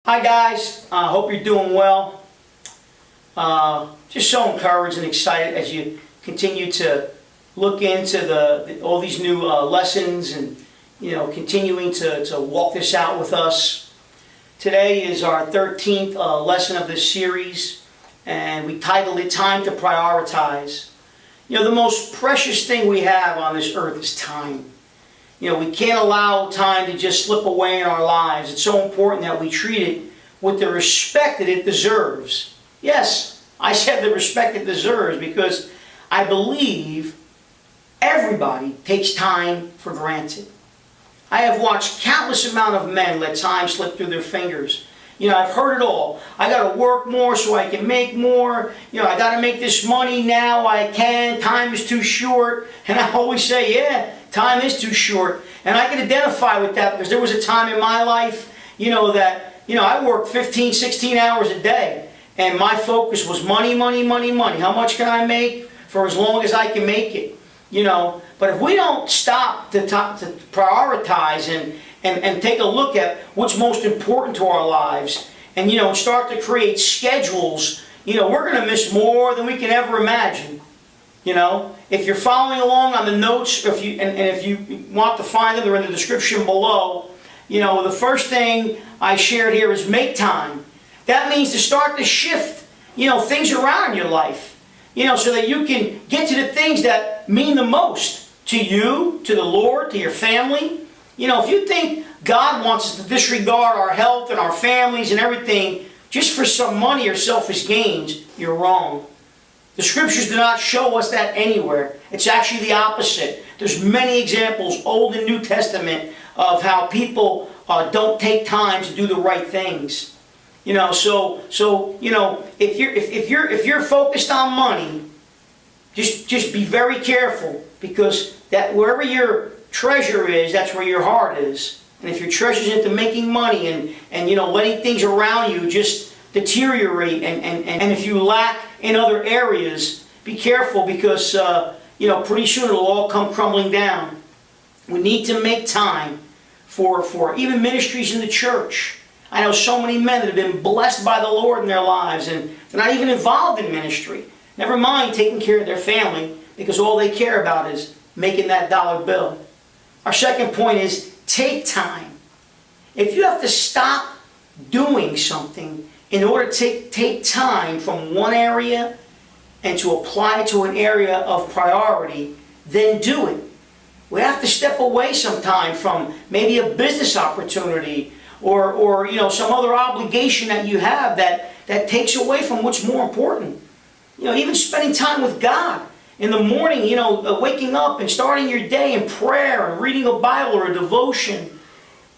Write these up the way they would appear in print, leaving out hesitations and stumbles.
Hi guys, hope you're doing well. Just so encouraged and excited as you continue to look into all these new lessons and continuing to walk this out with us. Today is our 13th lesson of this series, and we titled it Time to Prioritize. The most precious thing we have on this earth is time. We can't allow time to just slip away in our lives. It's so important that we treat it with the respect that it deserves. Yes, I said the respect it deserves because I believe everybody takes time for granted. I have watched countless amount of men let time slip through their fingers. I've heard it all. I got to work more so I can make more. I got to make this money now. I can. Time is too short. And I always say, yeah, time is too short. And I can identify with that because there was a time in my life, that, I worked 15, 16 hours a day. And my focus was money, money, money, money. How much can I make for as long as I can make it? But if we don't stop to prioritize and take a look at what's most important to our lives and, start to create schedules, we're going to miss more than we can ever imagine. If you're following along on the notes, if you want to find them, they're in the description below. The first thing I shared here is make time. That means to start to shift, things around in your life, so that you can get to the things that mean the most to you, to the Lord, to your family. If you think God wants us to disregard our health and our families and everything just for some money or selfish gains, you're wrong. The scriptures do not show us that anywhere. It's actually the opposite. There's many examples, Old and New Testament, of how people don't take time to do the right things. So if you're focused on money, just be very careful, because that wherever your treasure is, that's where your heart is. And if your treasure's into making money and letting things around you just deteriorate, and if you lack in other areas, be careful, because pretty soon it'll all come crumbling down. We need to make time for even ministries in the church. I know so many men that have been blessed by the Lord in their lives, and they're not even involved in ministry. Never mind taking care of their family, because all they care about is making that dollar bill. Our second point is take time. If you have to stop doing something in order to take time from one area and to apply it to an area of priority, then do it. We have to step away sometime from maybe a business opportunity or some other obligation that you have that takes away from what's more important. Even spending time with God in the morning, waking up and starting your day in prayer and reading a Bible or a devotion.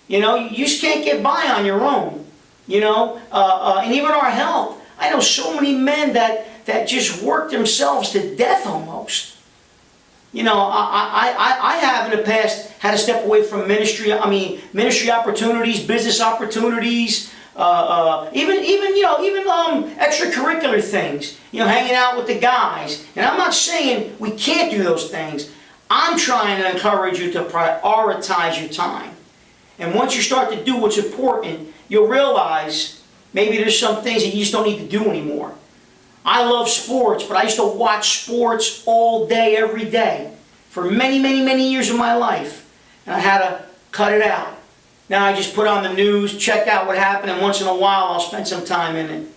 You just can't get by on your own. And even our health. I know so many men that just work themselves to death almost. I have in the past had to step away from ministry opportunities, business opportunities, even extracurricular things, hanging out with the guys. And I'm not saying we can't do those things. I'm trying to encourage you to prioritize your time. And once you start to do what's important, you'll realize maybe there's some things that you just don't need to do anymore. I love sports, but I used to watch sports all day, every day, for many, many, many years of my life. And I had to cut it out. Now I just put on the news, check out what happened, and once in a while I'll spend some time in it.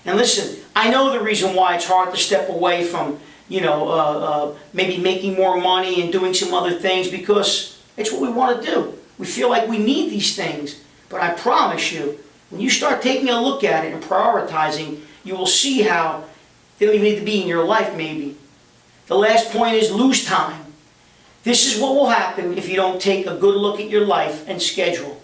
And listen, I know the reason why it's hard to step away from, maybe making more money and doing some other things, because it's what we want to do. We feel like we need these things. But I promise you, when you start taking a look at it and prioritizing, you will see how they don't even need to be in your life, maybe. The last point is lose time. This is what will happen if you don't take a good look at your life and schedule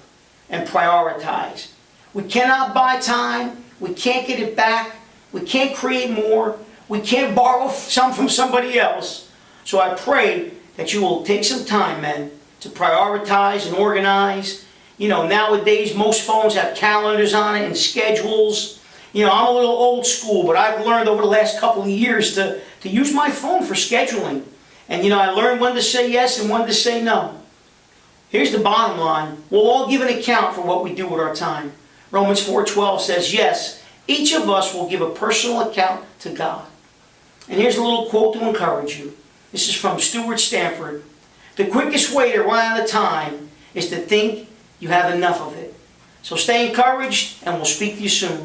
and prioritize. We cannot buy time. We can't get it back. We can't create more. We can't borrow some from somebody else. So I pray that you will take some time, men, to prioritize and organize. Nowadays most phones have calendars on it and schedules. I'm a little old school, but I've learned over the last couple of years to use my phone for scheduling. And I learned when to say yes and when to say no. Here's the bottom line. We'll all give an account for what we do with our time. Romans 4:12 says, yes, each of us will give a personal account to God. And here's a little quote to encourage you. This is from Stuart Stanford. The quickest way to run out of time is to think you have enough of it. So stay encouraged, and we'll speak to you soon.